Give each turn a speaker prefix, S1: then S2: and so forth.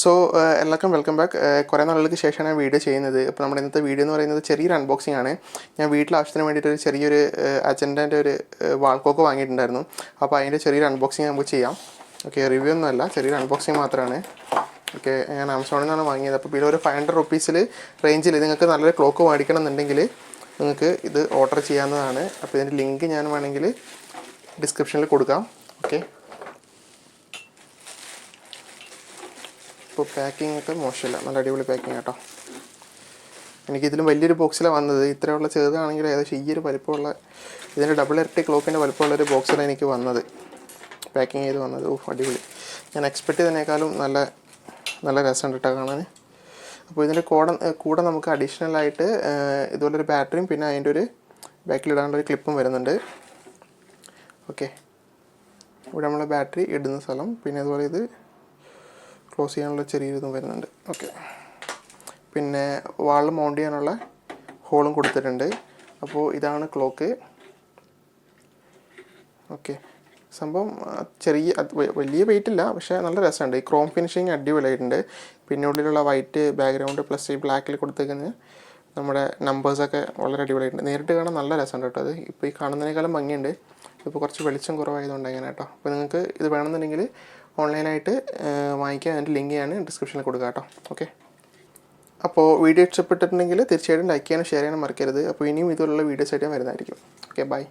S1: So എല്ലാവർക്കും welcome back. കുറേ നാളുകൾക്ക് ശേഷമാണ് ഞാൻ വീഡിയോ ചെയ്യുന്നത്. അപ്പോൾ നമ്മുടെ ഇന്നത്തെ വീഡിയോ എന്ന് പറയുന്നത് ചെറിയൊരു അൺബോക്സിംഗ് ആണ്. ഞാൻ വീട്ടിൽ ആവശ്യത്തിന് വേണ്ടിയിട്ട് ചെറിയൊരു അജൻഡേൻ്റെ ഒരു വാൾ ക്ലോക്ക് വാങ്ങിയിട്ടുണ്ടായിരുന്നു. അപ്പോൾ അതിൻ്റെ ചെറിയൊരു അൺബോക്സിംഗ് നമുക്ക് ചെയ്യാം. ഓക്കെ, റിവ്യൂ ഒന്നുമല്ല, ചെറിയൊരു അൺബോക്സിംഗ് മാത്രമാണ്. ഓക്കെ, ഞാൻ ആമസോണിൽ നിന്നാണ് വാങ്ങിയത്. അപ്പോൾ ഇവിടെ ഒരു 500 റുപ്പീസിൽ റേഞ്ചിൽ നിങ്ങൾക്ക് നല്ലൊരു ക്ലോക്ക് മേടിക്കണം എന്നുണ്ടെങ്കിൽ നിങ്ങൾക്ക് ഇത് ഓർഡർ ചെയ്യാവുന്നതാണ്. അപ്പോൾ ഇതിൻ്റെ ലിങ്ക് ഞാൻ വേണമെങ്കിൽ ഡിസ്ക്രിപ്ഷനിൽ കൊടുക്കാം. ഓക്കെ, ഇപ്പോൾ പാക്കിംഗ് ഒക്കെ മോശമില്ല, നല്ല അടിപൊളി പാക്കിംഗ് കേട്ടോ. എനിക്കിതിലും വലിയൊരു ബോക്സിലാണ് വന്നത്. ഇത്രയുള്ള ചെറുതാണെങ്കിൽ ഏകദേശം ഈ ഒരു വലിപ്പമുള്ള ഇതിൻ്റെ ഡബിൾ ഇരട്ടി ക്ലോക്കിൻ്റെ വലിപ്പമുള്ളൊരു ബോക്സിലാണ് എനിക്ക് വന്നത്, പാക്കിങ് ചെയ്ത് വന്നത്. അടിപൊളി. ഞാൻ എക്സ്പെക്റ്റ് ചെയ്തതിനേക്കാളും നല്ല രസമുണ്ട് കേട്ടോ കാണാൻ. അപ്പോൾ ഇതിൻ്റെ കൂടെ നമുക്ക് അഡീഷണലായിട്ട് ഇതുപോലൊരു ബാറ്ററിയും പിന്നെ അതിൻ്റെ ഒരു ബാക്കിലിടാനുള്ളൊരു ക്ലിപ്പും വരുന്നുണ്ട്. ഓക്കെ, ഇവിടെ നമ്മൾ ബാറ്ററി ഇടുന്ന സ്ഥലം, പിന്നെ അതുപോലെ ഇത് ക്ലോസ് ചെയ്യാനുള്ള ചെറിയൊരു ഇതും വരുന്നുണ്ട്. ഓക്കെ, പിന്നെ വാളിൽ മൗണ്ട് ചെയ്യാനുള്ള ഹോളും കൊടുത്തിട്ടുണ്ട്. അപ്പോൾ ഇതാണ് ക്ലോക്ക്. ഓക്കെ, സംഭവം വലിയ വെയിറ്റ് ഇല്ല, പക്ഷേ നല്ല രസമുണ്ട്. ഈ ക്രോം ഫിനിഷിങ് അടിപൊളിയായിട്ടുണ്ട്. പിന്നെ ഉള്ളിലുള്ള വൈറ്റ് ബാക്ക്ഗ്രൗണ്ട് പ്ലസ് ഈ ബ്ലാക്കിൽ കൊടുത്തേക്കുന്ന നമ്മുടെ നമ്പേഴ്സൊക്കെ വളരെ അടിപൊളിയായിട്ടുണ്ട്. നേരിട്ട് കാണാൻ നല്ല രസമുണ്ട് കേട്ടോ. അത് ഇപ്പോൾ ഈ കാണുന്നതിനേക്കാളും ഭംഗിയുണ്ട്. ഇപ്പോൾ കുറച്ച് വെളിച്ചം കുറവായതുകൊണ്ട് അങ്ങനെ കേട്ടോ. അപ്പോൾ നിങ്ങൾക്ക് ഇത് വേണമെന്നുണ്ടെങ്കിൽ ഓൺലൈനായിട്ട് വാങ്ങിക്കാൻ അതിൻ്റെ ലിങ്ക് ഞാൻ ഡിസ്ക്രിപ്ഷനിൽ കൊടുക്കാം കേട്ടോ. ഓക്കെ, അപ്പോൾ വീഡിയോ ഇഷ്ടപ്പെട്ടിട്ടുണ്ടെങ്കിൽ തീർച്ചയായിട്ടും ലൈക്ക് ചെയ്യാനും ഷെയർ ചെയ്യാനും മറക്കരുത്. അപ്പോൾ ഇനിയും ഇതുപോലുള്ള വീഡിയോസ് ആയിട്ട് ഞാൻ വരുന്നതായിരിക്കും. Okay, by.